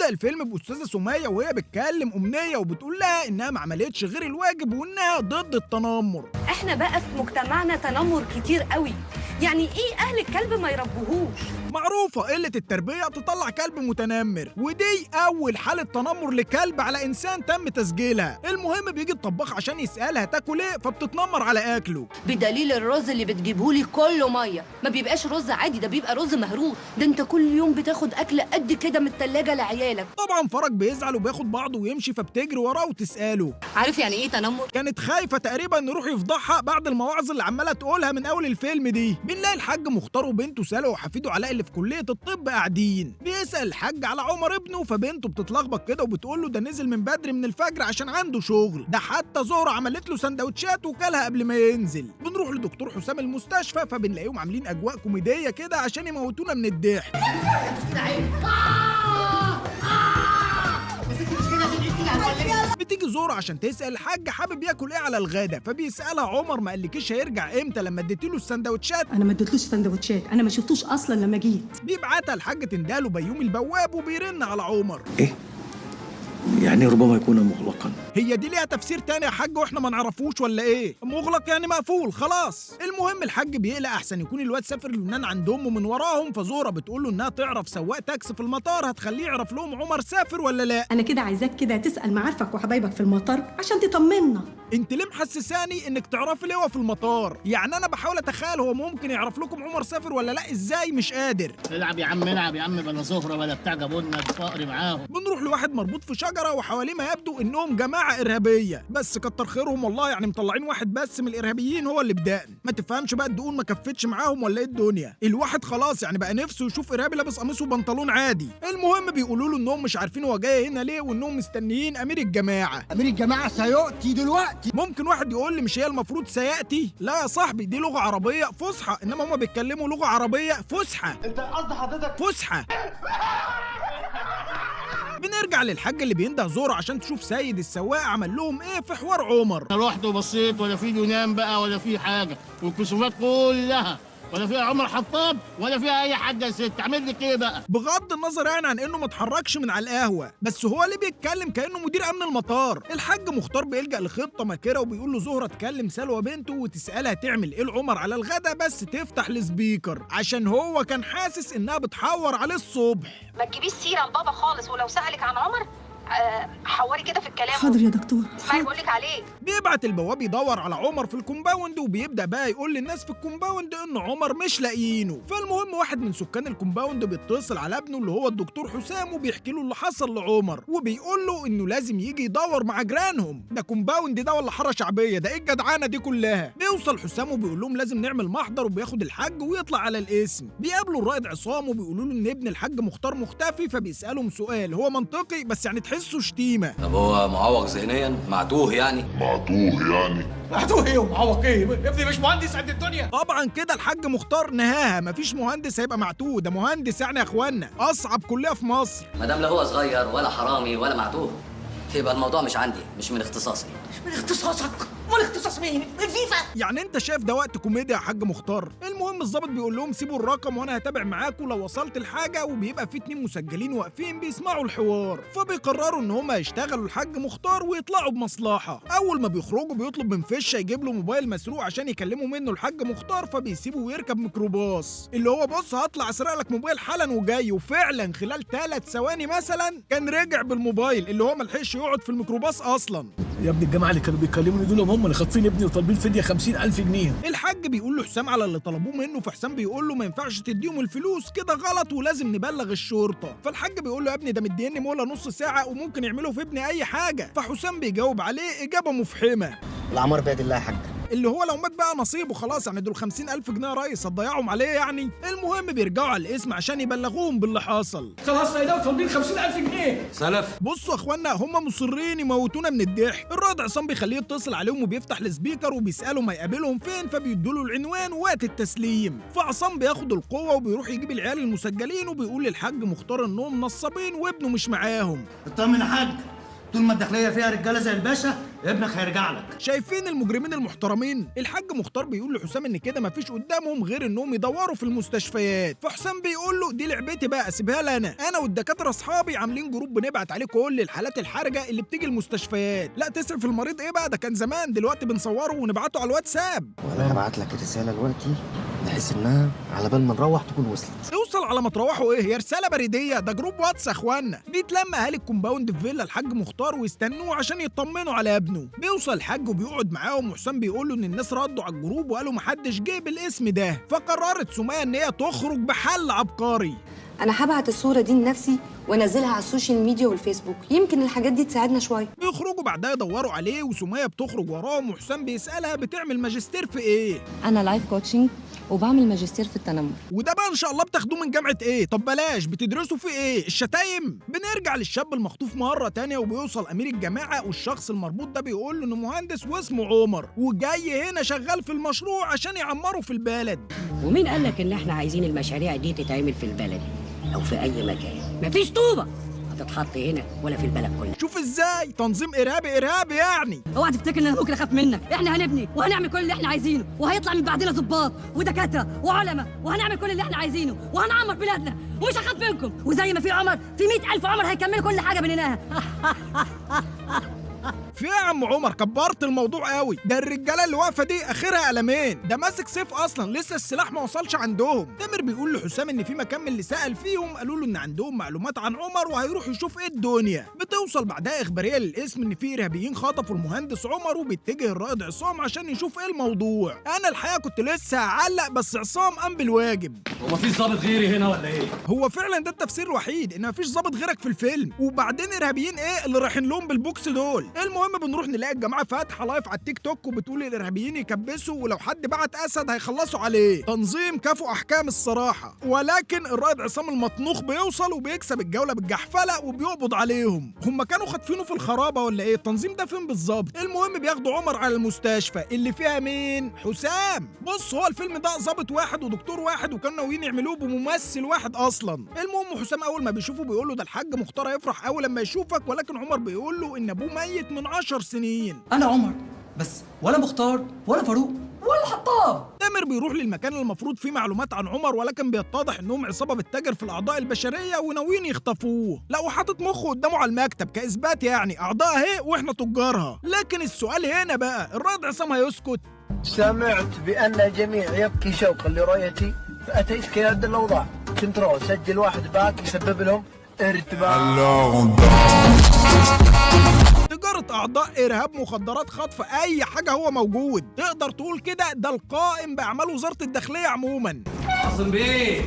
بيبدأ الفيلم بأستاذة سمية وهي بتكلم أمنية وبتقول لها إنها ما عملتش غير الواجب وإنها ضد التنمر. احنا بقى في مجتمعنا تنمر كتير قوي، يعني ايه اهل الكلب ما يربوهوش؟ معروفة قلة التربية تطلع كلب متنمر، ودي أول حالة تنمر لكلب على إنسان تم تسجيلها. المهم بيجي الطباخ عشان يسألها تاكل إيه فبتتنمر على أكله. بدليل الرز اللي بتجيبهولي كله ميه، ما بيبقاش رز عادي، ده بيبقى رز مهروس، ده انت كل يوم بتاخد اكل قد كده من التلاجة لعيالك. طبعا فرج بيزعل وبياخد بعضه ويمشي، فبتجري وراه وتسأله. عارف يعني ايه تنمر؟ كانت خايفة تقريبا نروح يفضحها بعد المواعظ اللي عمالة تقولها من أول الفيلم دي. بنلاقي الحاج مختار وبنته سالة وحفيده علاء اللي في كلية الطب قاعدين. بيسأل الحاج على عمر ابنه، فبنته بتتلخبط كده وبتقول له ده نزل من بدري من الفجر عشان عنده شغل، ده حتى زهرة عملت له سندوتشات وكلها قبل ما ينزل. بنروح لدكتور حسام المستشفى، فبنلاقيهم عاملين أجواء كوميدية كده عشان يموتونا من الضحك. بتيجي زهرة عشان تسأل الحاج حابب ياكل ايه على الغدا، فبيسألها عمر ما قالكيش هيرجع امتى لما اديتيله السندوتشات؟ انا ما اديتلوش سندوتشات، انا ما شفتوش اصلا لما جيت. بيبعتها الحاج تنداله بيومي البواب وبيرن على عمر. ايه؟ يعني ربما يكون مغلقا. هي دي ليها تفسير تاني يا حاج واحنا ما نعرفوش ولا ايه؟ مغلق يعني مقفول خلاص. المهم الحاج بيقلق احسن يكون الواد سافر لبنان عند امه من وراهم، فزهره بتقول له انها تعرف سواق تاكسي في المطار هتخليه يعرف لهم عمر سافر ولا لا. انا كده عايزاك كده تسال معارفك وحبايبك في المطار عشان تطمنا. انت ليه محسساني انك تعرفي ليه هو في المطار؟ يعني انا بحاول اتخيل هو ممكن يعرف لكم عمر سافر ولا لا، ازاي مش قادر. العب يا عم العب يا عم، بلا زهره ولا بتاع جابولنا الفقر معاهم. بنروح لواحد مربوط في شجره وحواليه ما يبدو انهم جماعه ارهابيه، بس كتر خيرهم والله، يعني مطلعين واحد بس من الارهابيين هو اللي بدقن. ما تفهمش بقى الدقون ما كفتش معاهم ولا ايه الدنيا، الواحد خلاص يعني بقى نفسه يشوف ارهابي لابس قميص وبنطلون عادي. المهم بيقولوا له انهم مش عارفين هو جاي هنا ليه وانهم مستنيين امير الجماعه. امير الجماعه سياتي دلوقتي. ممكن واحد يقول لي مش هي المفروض سياتي؟ لا يا صاحبي دي لغه عربيه فصحى، انما هما بيتكلموا لغه عربيه فسحه. انت قصد حضرتك فسحه. بنرجع للحاج اللي بينده زهرة عشان تشوف سيد السواق عمل لهم ايه في حوار عمر. انا رحت وبصيت ولا في يونان بقى ولا في حاجه، والكسوفات كلها ولا فيها عمر حطاب ولا فيها اي حد يا ست. اعمل لك ايه بقى؟ بغض النظر يعني عن انه ما اتحركش من على القهوه، بس هو اللي بيتكلم كانه مدير امن المطار. الحاج مختار بيلجأ لخطه ماكره وبيقول له زهره تكلم سلوى بنته وتسالها تعمل ايه لعمر على الغدا، بس تفتح السبيكر عشان هو كان حاسس انها بتحور عليه الصبح. ما تجيبيش سيره لبابا خالص، ولو سالك عن عمر حوري كده في الكلام. حاضر يا دكتور. اسمعي بقولك عليه. بيبعت البواب يدور على عمر في الكومباوند، وبيبدا بقى يقول للناس في الكومباوند ان عمر مش لاقيينه. فالمهم واحد من سكان الكومباوند بيتصل على ابنه اللي هو الدكتور حسام وبيحكي له اللي حصل لعمر، وبيقول له انه لازم يجي يدور مع جيرانهم. ده كومباوند ده ولا حاره شعبيه؟ ده ايه الجدعانه دي كلها؟ بيوصل حسام وبيقول لهم لازم نعمل محضر، وبياخد الحاج ويطلع على الاسم. بيقابلوا الرائد عصام وبيقولوا له ان ابن الحاج مختار مختفي، فبيسالهم سؤال هو منطقي بس يعني تحسه شتيمه. طب هو معوق ذهنيا؟ معتوه يعني؟ معتوه ايه ومعوق ايه؟ يا ابني مش مهندس قد الدنيا. طبعا كده الحاج مختار نهاها، مفيش مهندس هيبقى معتوه، ده مهندس يعني يا اخوانا اصعب كليه في مصر. ما دام لا هو صغير ولا حرامي ولا معتوه، يبقى الموضوع مش عندي، مش من اختصاصي. من اختصاصك؟ امال اختصاص مين؟ الفيفا. يعني انت شايف ده وقت كوميديا يا حاج مختار؟ المهم الظابط بيقول لهم سيبوا الرقم وانا هتابع معاكم لو وصلت الحاجه، وبيبقى في 2 مسجلين واقفين بيسمعوا الحوار، فبيقرروا ان هم يشتغلوا الحاج مختار ويطلعوا بمصلحه. اول ما بيخرجوا بيطلب من فشه يجيب له موبايل مسروق عشان يكلموا منه الحاج مختار، فبيسيبه ويركب ميكروباص اللي هو بص هطلع اسرق لك موبايل حالا وجاي. وفعلا خلال 3 ثواني مثلا كان رجع بالموبايل اللي هو ملحقش يقعد في الميكروباص اصلا. يا ابني الجماعه اللي كانوا بيكلموني دول هم اللي خاطفين ابني وطالبين فديه 50,000 جنيه. الحاج بيقول له حسام على اللي طلبوه منه، فحسام بيقول له ما ينفعش تديهم الفلوس كده غلط ولازم نبلغ الشرطه. فالحاج بيقول له يا ابني ده مديني مهله نص ساعه وممكن يعملوا في ابني اي حاجه. فحسام بيجاوب عليه اجابه مفحمه، العمار بيد الله يا حاج. اللي هو لو مات بقى نصيبه خلاص، يعني دول 50,000 جنيه يا ريس هتضيعهم عليه يعني. المهم بيرجعوا على الاسم عشان يبلغوهم باللي حصل. خلاص يا طالبين 50,000 جنيه سلف. بصوا يا اخوانا هم مصرين يموتونا من الضحك. الرائد عصام بيخليه يتصل عليهم وبيفتح السبيكر وبيسالهم هيقابلهم فين، فبيدوا له العنوان ووقت التسليم. فعصام بياخد القوه وبيروح يجيب العيال المسجلين وبيقول للحاج مختار انهم نصابين وابنه مش معاهم. اطمن يا حاج، طول ما الداخليه فيها رجاله زي الباشا ابنك هيرجع لك. شايفين المجرمين المحترمين؟ الحاج مختار بيقول لحسام ان كده مفيش قدامهم غير انهم يدوروا في المستشفيات، فحسام بيقول له دي لعبتي بقى سيبها لي انا والدكاتره اصحابي عاملين جروب بنبعت عليه كل الحالات الحرجه اللي بتيجي المستشفيات. لا تسعف المريض ايه بقى، ده كان زمان، دلوقتي بنصوره ونبعته على الواتساب. وانا هبعت لك رساله دلوقتي بحيث انها على بال ما نروح تكون وصلت. توصل على ما تروحوا ايه، هي رساله بريديه، ده جروب واتس يا اخوانا. بيتلم اهالي الكومباوند في فيلا الحاج مختار ويستنوه عشان يطمنوا على ابنه. بيوصل الحاج وبيقعد معاهم، وحسام بيقول له ان الناس ردوا على الجروب وقالوا محدش جه بالاسم ده، فقررت سمية ان هي تخرج بحل عبقري. انا هبعت الصوره دي لنفسي وانزلها على السوشيال ميديا والفيسبوك، يمكن الحاجات دي تساعدنا شويه. بيخرجوا بعدها يدوروا عليه، وسمية بتخرج وراهم، وحسام بيسالها بتعمل ماجستير في ايه. انا لايف كوتشنج وبعمل ماجستير في التنمر. وده بقى ان شاء الله بتاخدوه من جامعه ايه؟ طب بلاش، بتدرسوا في ايه؟ الشتايم. بنرجع للشاب المخطوف مره تانية، وبيوصل امير الجماعه، والشخص المربوط ده بيقول له انه مهندس واسمه عمر، وجاي هنا شغال في المشروع عشان يعمروا في البلد. ومين قال لك ان احنا عايزين المشاريع دي تتعمل في البلد او في اي مكان؟ مفيش طوبه هتتحط هنا ولا في البلد كلها. شوف ازاي تنظيم ارهابي يعني. اوعى تفتكر ان انا ممكن اخاف منك، احنا هنبني وهنعمل كل اللي احنا عايزينه، وهيطلع من بعدنا ضباط ودكاتره وعلماء، وهنعمل كل اللي احنا عايزينه، وهنعمر بلادنا، ومش هخاف منكم. وزي ما في عمر في 100,000 عمر هيكملوا كل حاجه بنيناها. في يا عم عمر كبرت الموضوع قوي، ده الرجاله اللي واقفه دي اخرها قلمين، ده ماسك سيف اصلا، لسه السلاح ما وصلش عندهم. تامر بيقول لحسام ان في مكان من اللي سال فيهم قالوا له ان عندهم معلومات عن عمر وهيروح يشوف ايه الدنيا. بتوصل بعدها اخباريه للاسم ان في ارهابيين خطفوا المهندس عمر، وبيتجه الرائد عصام عشان يشوف ايه الموضوع. انا الحقيقه كنت لسه هعلق بس عصام قام بالواجب. هو مفيش ضابط غيري هنا ولا ايه؟ هو فعلا ده التفسير الوحيد، ان مفيش ضابط غيرك في الفيلم. وبعدين ارهابيين ايه اللي رايحين لهم بالبوكس دول؟ المهم بنروح نلاقي الجماعه فاتحه لايف على التيك توك وبتقول الارهابيين يكبسوا، ولو حد بعت اسد هيخلصوا عليه. تنظيم كفو احكام الصراحه. ولكن الرائد عصام المطنوخ بيوصل وبيكسب الجوله بالجحفله وبيقبض عليهم. هم كانوا خاطفينه في الخرابه ولا ايه؟ التنظيم ده فين بالظبط؟ المهم بياخدوا عمر على المستشفى اللي فيها مين؟ حسام. بص هو الفيلم ده ظابط واحد ودكتور واحد، وكانوا ناويين يعملوه بممثل واحد اصلا. المهم حسام اول ما بيشوفه بيقول له ده الحاج مختار هيفرح قوي لما يشوفك، ولكن عمر بيقول له ان ابوه ميت من 10 سنين. انا عمر بس، ولا مختار ولا فاروق ولا حطاب. تامر بيروح للمكان اللي المفروض فيه معلومات عن عمر، ولكن بيتضح انهم عصابه بتتاجر في الاعضاء البشريه وناويين يخطفوه. لا وحاطط مخه قدامه على المكتب كاثبات يعني اعضاء اهي واحنا تجارها. لكن السؤال هنا بقى، الرائد عصام هيسكت؟ سمعت بان الجميع يبكي شوقا لرؤيتي فاتيتك يا عد الاوضاع. كنترول سجل واحد باك يسبب لهم ارتباك. تجارة أعضاء إرهاب مخدرات خطف أي حاجة هو موجود، تقدر تقول كده ده القائم بأعمال وزارة الداخلية عموما. عاصم بيه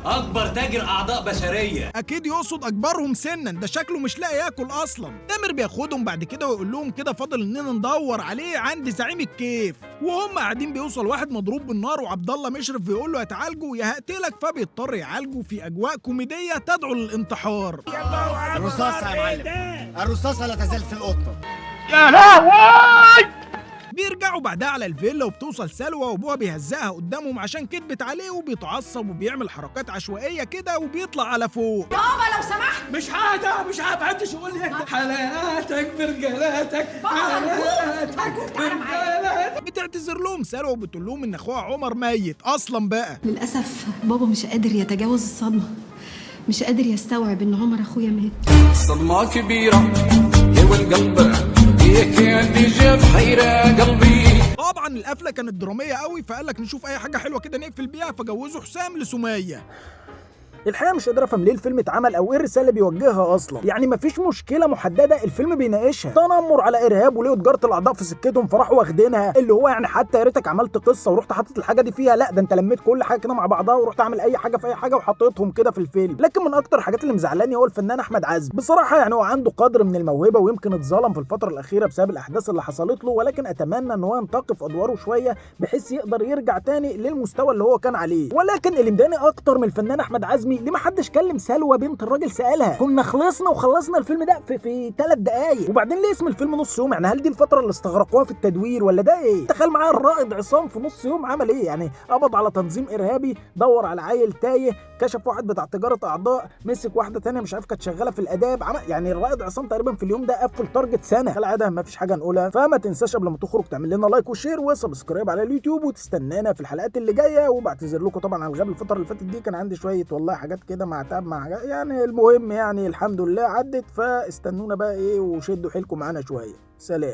أكبر تاجر أعضاء بشرية. أكيد يقصد أكبرهم سنا، ده شكله مش لاقي ياكل أصلا. تامر بياخدهم بعد كده ويقول لهم كده فاضل إننا ندور عليه عند زعيم الكيف. وهم قاعدين بيوصل واحد مضروب بالنار، وعبد الله مشرف بيقول له يا تعالجه يا هقتلك، فبيضطر يعالجه في أجواء كوميدية تدعو للانتحار. الرصاصة يا معلم، الرصاصة لا تزال في القطة. يا لهوي. بيرجعوا بعدها على الفيلا، وبتوصل سلوى وابوها بيهزقها قدامهم عشان كدبت عليه، وبيتعصب وبيعمل حركات عشوائيه كده وبيطلع على فوق. بابا لو سمحت مش هبعدش يقول لي حالاتك برجالاتك بتعتذر لهم سلوى وبتقول لهم ان اخوها عمر ميت اصلا بقى. للأسف بابا مش قادر يتجاوز الصدمة، مش قادر يستوعب إن عمر أخويا مات. صدمة كبيرة يا والقلب كان يجيب حيرة قلبي. طبعا القفله كانت دراميه قوي، فقال لك نشوف اي حاجه حلوه كده نقفل بيها، فجوزوا حسام لسميه. الحقيقه مش قادر افهم ليه الفيلم اتعمل او ايه الرساله اللي بيوجهها اصلا. يعني مفيش مشكله محدده الفيلم بيناقشها، تنمر على ارهاب وليه تجاره الاعضاء في سكتهم فراحوا واخدينها، اللي هو يعني حتى يا ريتك عملت قصه ورحت حاطط الحاجه دي فيها، لا ده انت لميت كل حاجه كده مع بعضها ورحت عامل اي حاجه في اي حاجه وحطيتهم كده في الفيلم. لكن من اكتر الحاجات اللي مزعلاني هو الفنان احمد عزمي. بصراحه يعني هو عنده قدر من الموهبه، ويمكن اتظلم في الفتره الاخيره بسبب الاحداث اللي حصلت له، ولكن اتمنى ان هو ينتقي في ادواره شويه بحيث يقدر يرجع تاني للمستوى اللي هو كان عليه. ولكن اللي مضايقني اكتر من الفنان احمد عزمي حزمي؟ ليه ما حدش كلم سلوى بنت الراجل سالها؟ كنا خلصنا وخلصنا الفيلم ده في 3 دقايق. وبعدين ليه اسم الفيلم نص يوم؟ يعني هل دي الفتره اللي استغرقوها في التدوير ولا ده ايه؟ تخيل معايا الرائد عصام في نص يوم عمل ايه؟ يعني قبض على تنظيم ارهابي، دور على عيل تايه، كشف واحد بتاع تجاره اعضاء، مسك واحده ثانيه مش عارف كانت شغاله في الاداب، عمل يعني الرائد عصام تقريبا في اليوم ده قفل تارجت سنه. كالعاده ما فيش حاجه نقولها، فما تنساش قبل ما تخرج تعمل لنا لايك وشير وسبسكرايب على اليوتيوب، وتستنانا في الحلقات اللي جايه. وبعتذر لكم طبعا على الغياب الفتره اللي فاتت دي، كان عندي شويه والله حاجات كده مع تعب مع حاجات يعني. المهم يعني الحمد لله عدت، فاستنونا بقى ايه وشدوا حيلكم معانا شويه. سلام.